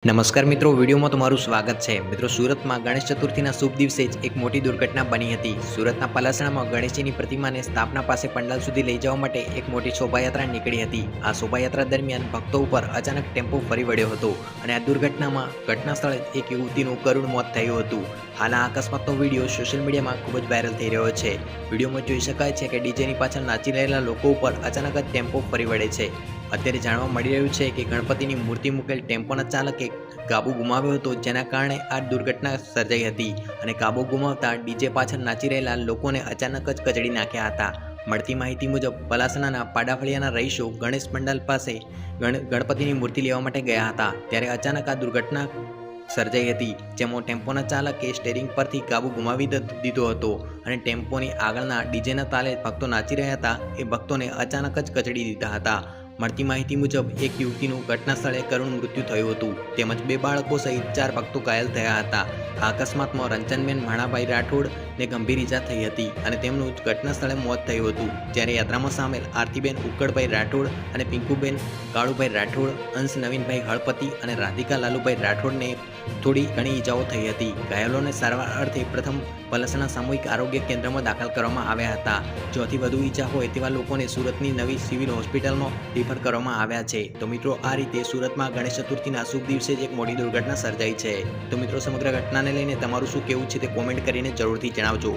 નમસ્કાર મિત્રો, વિડીયોમાં તમારું સ્વાગત છે। મિત્રો, સુરતમાં ગણેશ ચતુર્થીના શુભ દિવસે જ એક મોટી દુર્ઘટના બની હતી। સુરતના પલાસણામાં ગણેશજીની પ્રતિમાને સ્થાપના પાસે પંડાલ સુધી લઈ જવા માટે એક મોટી શોભાયાત્રા નીકળી હતી। આ શોભાયાત્રા દરમિયાન ભક્તો ઉપર અચાનક ટેમ્પો ફરી વળ્યો હતો અને આ દુર્ઘટનામાં ઘટના સ્થળે એક યુવતીનું કરુણ મોત થયું હતું। હાલ આ અકસ્માતનો વિડીયો સોશિયલ મીડિયામાં ખૂબ જ વાયરલ થઈ રહ્યો છે। વિડીયોમાં જોઈ શકાય છે કે ડીજેની પાછળ નાચી રહેલા લોકો ઉપર અચાનક જ ટેમ્પો ફરી વળે છે। અત્યારે જાણવા મળી રહ્યું છે કે ગણપતિની મૂર્તિ મૂકેલ ટેમ્પોના ચાલકે કાબુ ગુમાવ્યો હતો, જેના કારણે આ દુર્ઘટના સર્જાઈ હતી અને કાબુ ગુમાવતા ડીજે પાછળ નાચી રહેલા લોકોને અચાનક જ કચડી નાખ્યા હતા। મળતી માહિતી મુજબ પલાસણાના પાડાફળિયાના રહીશો ગણેશ પંડાલ પાસે ગણપતિની મૂર્તિ લેવા માટે ગયા હતા, ત્યારે અચાનક આ દુર્ઘટના સર્જાઈ હતી, જેમાં ટેમ્પોના ચાલકે સ્ટેરિંગ પરથી કાબુ ગુમાવી દીધો હતો અને ટેમ્પોની આગળના ડીજેના તાલે ભક્તો નાચી રહ્યા હતા એ ભક્તોને અચાનક જ કચડી દીધા હતા। મળતી માહિતી મુજબ એક યુવતીનું ઘટના સ્થળે કરુણ મૃત્યુ થયું હતું, તેમજ 2 બાળકો સહિત 4 ભક્તો ઘાયલ થયા હતા। આ અકસ્માતમાં રંજનબેન ભાણાભાઈ રાઠોડને ગંભીર ઈજા થઈ હતી અને તેમનું ઘટના સ્થળે મોત થયું હતું, જ્યારે યાત્રામાં સામેલ આરતીબેન ઉક્કડભાઈ રાઠોડ અને પિંકુબેન કાળુભાઈ રાઠોડ, અંશ નવીનભાઈ હળપતિ અને રાધિકા લાલુભાઈ રાઠોડને થોડી ઘણી ઈજાઓ થઈ હતી। ઘાયલોને સારવાર અર્થે પ્રથમ પલાસણા સામૂહિક આરોગ્ય કેન્દ્રમાં દાખલ કરવામાં આવ્યા હતા। જોથી વધુ ઈજા હોય તેવા લોકોને સુરતની નવી સિવિલ હોસ્પિટલમાં રિફર કરવામાં આવ્યા છે। તો મિત્રો, આ રીતે સુરતમાં ગણેશ ચતુર્થીના શુભ દિવસે જ એક મોટી દુર્ઘટના સર્જાઈ છે। તો મિત્રો, સમગ્ર ઘટનાને લઈને તમારું શું કહેવું છે તે કોમેન્ટ કરીને જરૂરથી જણાવજો।